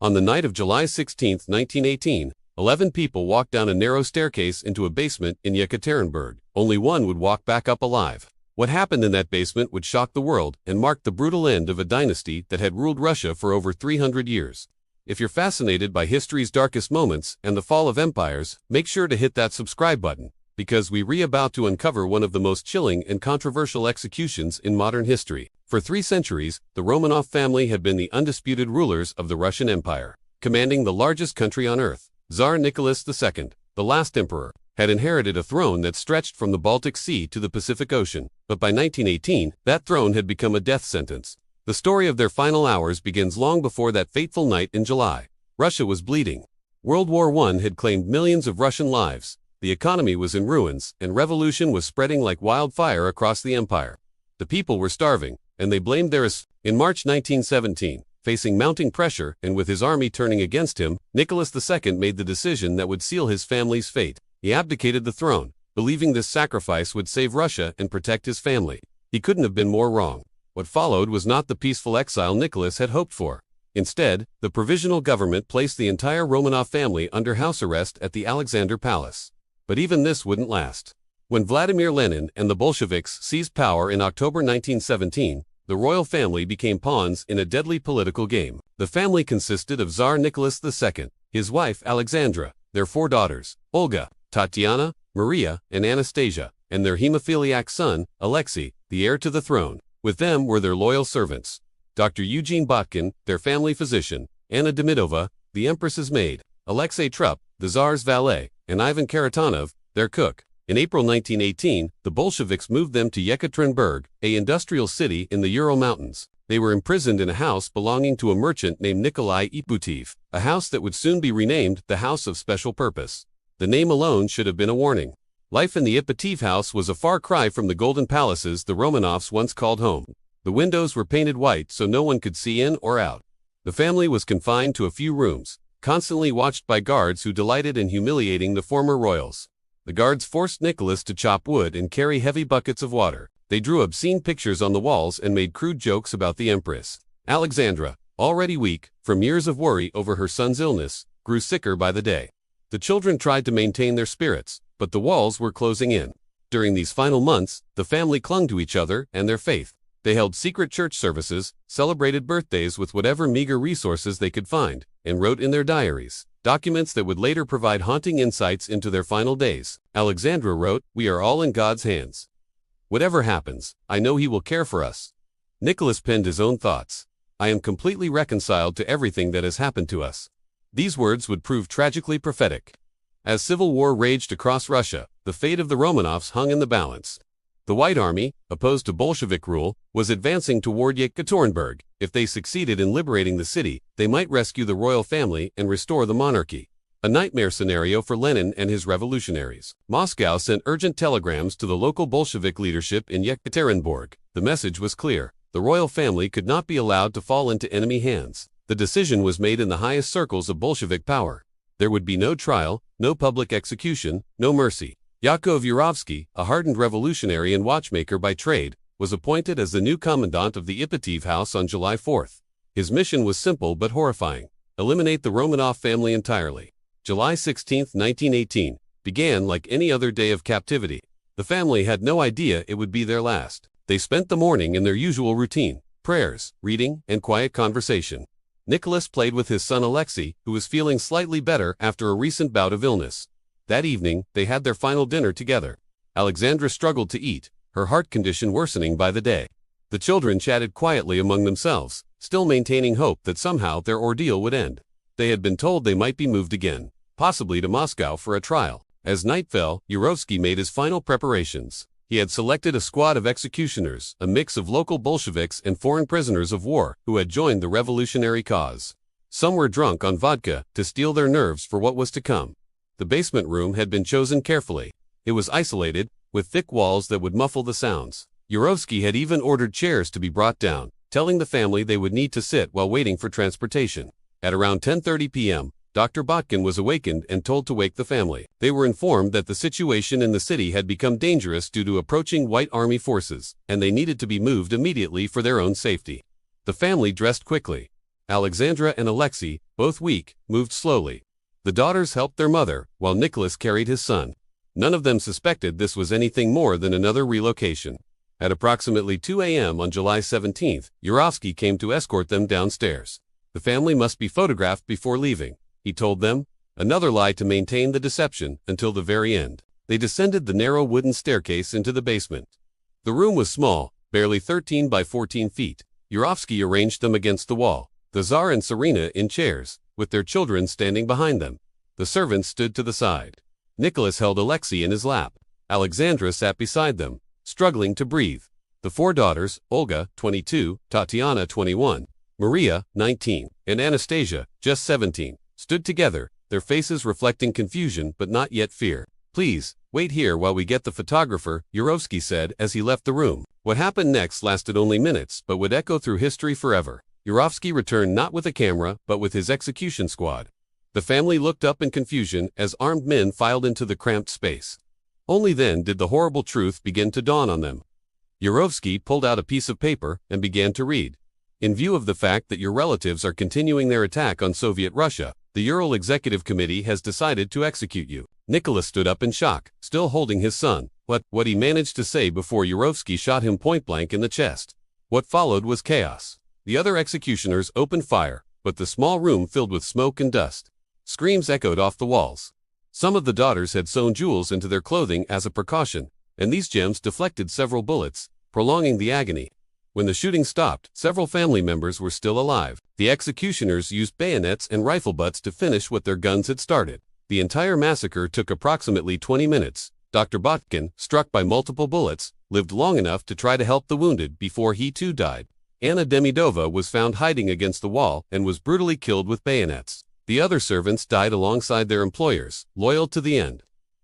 On the night of July 16, 1918, 11 people walked down a narrow staircase into a basement in Yekaterinburg. Only one would walk back up alive. What happened in that basement would shock the world and mark the brutal end of a dynasty that had ruled Russia for over 300 years. If you're fascinated by history's darkest moments and the fall of empires, make sure to hit that subscribe button, because we're about to uncover one of the most chilling and controversial executions in modern history. For 3 centuries, the Romanov family had been the undisputed rulers of the Russian Empire, commanding the largest country on earth. Tsar Nicholas II, the last emperor, had inherited a throne that stretched from the Baltic Sea to the Pacific Ocean, but by 1918, that throne had become a death sentence. The story of their final hours begins long before that fateful night in July. Russia was bleeding. World War I had claimed millions of Russian lives, the economy was in ruins, and revolution was spreading like wildfire across the empire. The people were starving, and they blamed their In March 1917, facing mounting pressure and with his army turning against him, Nicholas II made the decision that would seal his family's fate. He abdicated the throne, believing this sacrifice would save Russia and protect his family. He couldn't have been more wrong. What followed was not the peaceful exile Nicholas had hoped for. Instead, the provisional government placed the entire Romanov family under house arrest at the Alexander Palace. But even this wouldn't last. When Vladimir Lenin and the Bolsheviks seized power in October 1917, the royal family became pawns in a deadly political game. The family consisted of Tsar Nicholas II, his wife Alexandra, their 4 daughters, Olga, Tatiana, Maria, and Anastasia, and their hemophiliac son, Alexei, the heir to the throne. With them were their loyal servants, Dr. Eugene Botkin, their family physician, Anna Demidova, the empress's maid, Alexei Trupp, the Tsar's valet, and Ivan Karatanov, their cook. In April 1918, the Bolsheviks moved them to Yekaterinburg, an industrial city in the Ural Mountains. They were imprisoned in a house belonging to a merchant named Nikolai Ipatiev, a house that would soon be renamed the House of Special Purpose. The name alone should have been a warning. Life in the Ipatiev house was a far cry from the golden palaces the Romanovs once called home. The windows were painted white so no one could see in or out. The family was confined to a few rooms, constantly watched by guards who delighted in humiliating the former royals. The guards forced Nicholas to chop wood and carry heavy buckets of water. They drew obscene pictures on the walls and made crude jokes about the empress. Alexandra, already weak from years of worry over her son's illness, grew sicker by the day. The children tried to maintain their spirits, but the walls were closing in. During these final months, the family clung to each other and their faith. They held secret church services, celebrated birthdays with whatever meager resources they could find, and wrote in their diaries documents that would later provide haunting insights into their final days. Alexandra wrote, "We are all in God's hands. Whatever happens, I know He will care for us." Nicholas penned his own thoughts. "I am completely reconciled to everything that has happened to us." These words would prove tragically prophetic. As civil war raged across Russia, the fate of the Romanovs hung in the balance. The White Army, opposed to Bolshevik rule, was advancing toward Yekaterinburg. If they succeeded in liberating the city, they might rescue the royal family and restore the monarchy. A nightmare scenario for Lenin and his revolutionaries. Moscow sent urgent telegrams to the local Bolshevik leadership in Yekaterinburg. The message was clear: the royal family could not be allowed to fall into enemy hands. The decision was made in the highest circles of Bolshevik power. There would be no trial, no public execution, no mercy. Yakov Yurovsky, a hardened revolutionary and watchmaker by trade, was appointed as the new commandant of the Ipatiev house on July 4th. His mission was simple but horrifying: eliminate the Romanov family entirely. July 16, 1918, began like any other day of captivity. The family had no idea it would be their last. They spent the morning in their usual routine: prayers, reading, and quiet conversation. Nicholas played with his son Alexei, who was feeling slightly better after a recent bout of illness. That evening, they had their final dinner together. Alexandra struggled to eat, her heart condition worsening by the day. The children chatted quietly among themselves, still maintaining hope that somehow their ordeal would end. They had been told they might be moved again, possibly to Moscow for a trial. As night fell, Yurovsky made his final preparations. He had selected a squad of executioners, a mix of local Bolsheviks and foreign prisoners of war who had joined the revolutionary cause. Some were drunk on vodka to steel their nerves for what was to come. The basement room had been chosen carefully. It was isolated, with thick walls that would muffle the sounds. Yurovsky had even ordered chairs to be brought down, telling the family they would need to sit while waiting for transportation. At around 10:30 p.m., Dr. Botkin was awakened and told to wake the family. They were informed that the situation in the city had become dangerous due to approaching White Army forces, and they needed to be moved immediately for their own safety. The family dressed quickly. Alexandra and Alexei, both weak, moved slowly. The daughters helped their mother, while Nicholas carried his son. None of them suspected this was anything more than another relocation. At approximately 2 a.m. on July 17, Yurovsky came to escort them downstairs. The family must be photographed before leaving, he told them, another lie to maintain the deception until the very end. They descended the narrow wooden staircase into the basement. The room was small, barely 13 by 14 feet. Yurovsky arranged them against the wall, the Tsar and Serena in chairs, with their children standing behind them. The servants stood to the side. Nicholas held Alexei in his lap. Alexandra sat beside them, struggling to breathe. The four daughters, Olga, 22, Tatiana, 21, Maria, 19, and Anastasia, just 17, stood together, their faces reflecting confusion but not yet fear. "Please, wait here while we get the photographer," Yurovsky said as he left the room. What happened next lasted only minutes but would echo through history forever. Yurovsky returned not with a camera but with his execution squad. The family looked up in confusion as armed men filed into the cramped space. Only then did the horrible truth begin to dawn on them. Yurovsky pulled out a piece of paper and began to read. "In view of the fact that your relatives are continuing their attack on Soviet Russia, the Ural Executive Committee has decided to execute you." Nicholas stood up in shock, still holding his son. What he managed to say before Yurovsky shot him point-blank in the chest. What followed was chaos. The other executioners opened fire, but the small room filled with smoke and dust. Screams echoed off the walls. Some of the daughters had sewn jewels into their clothing as a precaution, and these gems deflected several bullets, prolonging the agony. When the shooting stopped, several family members were still alive. The executioners used bayonets and rifle butts to finish what their guns had started. The entire massacre took approximately 20 minutes. Dr. Botkin, struck by multiple bullets, lived long enough to try to help the wounded before he too died. Anna Demidova was found hiding against the wall and was brutally killed with bayonets. The other servants died alongside their employers, loyal to the end.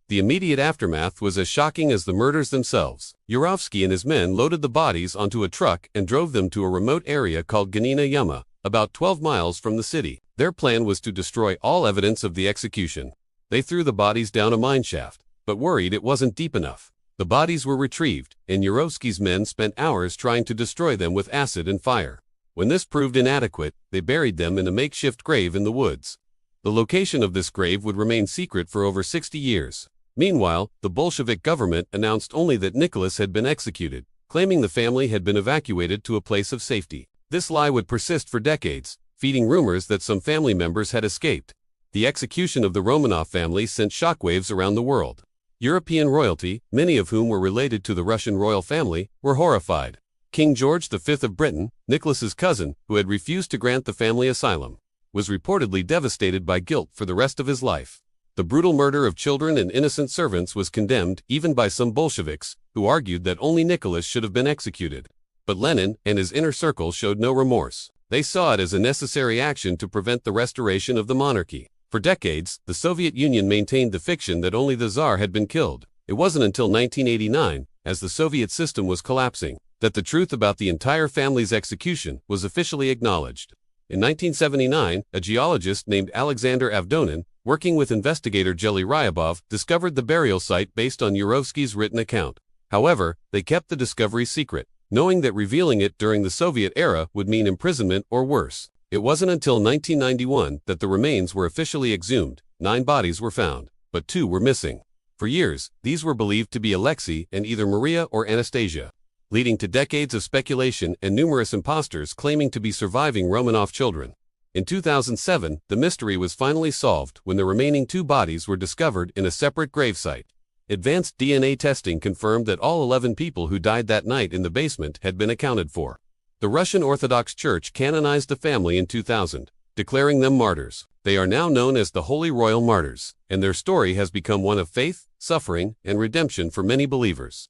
The immediate aftermath was as shocking as the murders themselves. Yurovsky and his men loaded the bodies onto a truck and drove them to a remote area called Ganina Yama, about 12 miles from the city. Their plan was to destroy all evidence of the execution. They threw the bodies down a mine shaft, but worried it wasn't deep enough. The bodies were retrieved, and Yurovsky's men spent hours trying to destroy them with acid and fire. When this proved inadequate, they buried them in a makeshift grave in the woods. The location of this grave would remain secret for over 60 years. Meanwhile, the Bolshevik government announced only that Nicholas had been executed, claiming the family had been evacuated to a place of safety. This lie would persist for decades, feeding rumors that some family members had escaped. The execution of the Romanov family sent shockwaves around the world. European royalty, many of whom were related to the Russian royal family, were horrified. King George V of Britain, Nicholas's cousin, who had refused to grant the family asylum, was reportedly devastated by guilt for the rest of his life. The brutal murder of children and innocent servants was condemned even by some Bolsheviks, who argued that only Nicholas should have been executed. But Lenin and his inner circle showed no remorse. They saw it as a necessary action to prevent the restoration of the monarchy. For decades, the Soviet Union maintained the fiction that only the Tsar had been killed. It wasn't until 1989, as the Soviet system was collapsing, that the truth about the entire family's execution was officially acknowledged. In 1979, a geologist named Alexander Avdonin, working with investigator Jelly Ryabov, discovered the burial site based on Yurovsky's written account. However, they kept the discovery secret, knowing that revealing it during the Soviet era would mean imprisonment or worse. It wasn't until 1991 that the remains were officially exhumed. 9 bodies were found, but 2 were missing. For years, these were believed to be Alexei and either Maria or Anastasia, leading to decades of speculation and numerous imposters claiming to be surviving Romanov children. In 2007, the mystery was finally solved when the remaining 2 bodies were discovered in a separate gravesite. Advanced DNA testing confirmed that all 11 people who died that night in the basement had been accounted for. The Russian Orthodox Church canonized the family in 2000, declaring them martyrs. They are now known as the Holy Royal Martyrs, and their story has become one of faith, suffering, and redemption for many believers.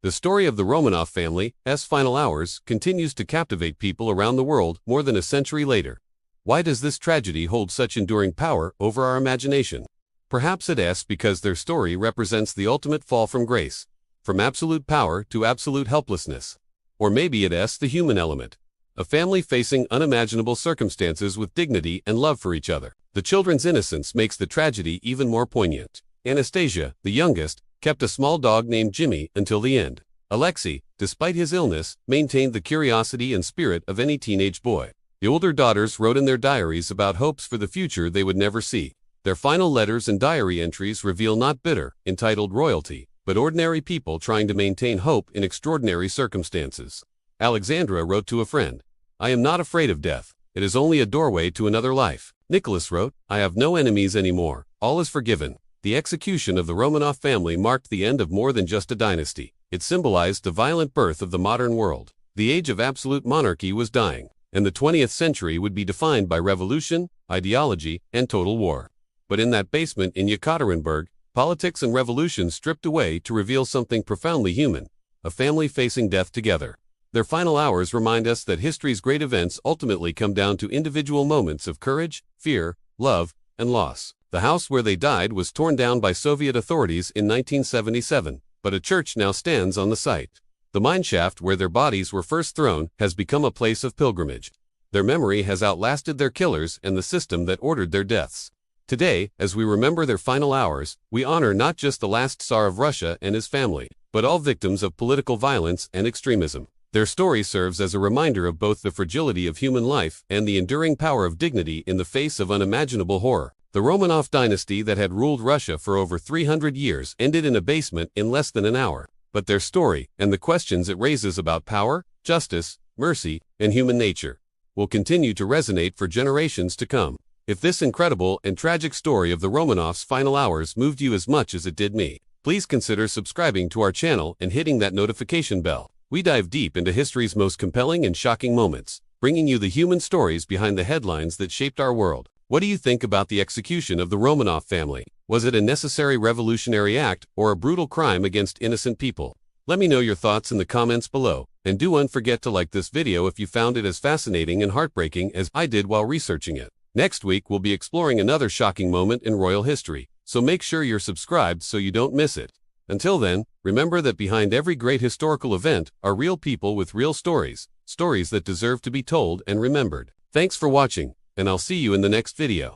The story of the Romanov family's final hours continues to captivate people around the world more than a century later. Why does this tragedy hold such enduring power over our imagination? Perhaps it's because their story represents the ultimate fall from grace, from absolute power to absolute helplessness. Or maybe it's the human element, a family facing unimaginable circumstances with dignity and love for each other. The children's innocence makes the tragedy even more poignant. Anastasia, the youngest, kept a small dog named Jimmy until the end. Alexei, despite his illness, maintained the curiosity and spirit of any teenage boy. The older daughters wrote in their diaries about hopes for the future they would never see. Their final letters and diary entries reveal not bitter, entitled royalty, but ordinary people trying to maintain hope in extraordinary circumstances. Alexandra wrote to a friend, "I am not afraid of death. It is only a doorway to another life." Nicholas wrote, "I have no enemies anymore. All is forgiven." The execution of the Romanov family marked the end of more than just a dynasty. It symbolized the violent birth of the modern world. The age of absolute monarchy was dying, and the 20th century would be defined by revolution, ideology, and total war. But in that basement in Yekaterinburg, politics and revolution stripped away to reveal something profoundly human, a family facing death together. Their final hours remind us that history's great events ultimately come down to individual moments of courage, fear, love, and loss. The house where they died was torn down by Soviet authorities in 1977, but a church now stands on the site. The mineshaft where their bodies were first thrown has become a place of pilgrimage. Their memory has outlasted their killers and the system that ordered their deaths. Today, as we remember their final hours, we honor not just the last Tsar of Russia and his family, but all victims of political violence and extremism. Their story serves as a reminder of both the fragility of human life and the enduring power of dignity in the face of unimaginable horror. The Romanov dynasty that had ruled Russia for over 300 years ended in a basement in less than an hour. But their story, and the questions it raises about power, justice, mercy, and human nature, will continue to resonate for generations to come. If this incredible and tragic story of the Romanovs' final hours moved you as much as it did me, please consider subscribing to our channel and hitting that notification bell. We dive deep into history's most compelling and shocking moments, bringing you the human stories behind the headlines that shaped our world. What do you think about the execution of the Romanov family? Was it a necessary revolutionary act or a brutal crime against innocent people? Let me know your thoughts in the comments below, and don't forget to like this video if you found it as fascinating and heartbreaking as I did while researching it. Next week we'll be exploring another shocking moment in royal history, so make sure you're subscribed so you don't miss it. Until then, remember that behind every great historical event are real people with real stories, stories that deserve to be told and remembered. Thanks for watching, and I'll see you in the next video.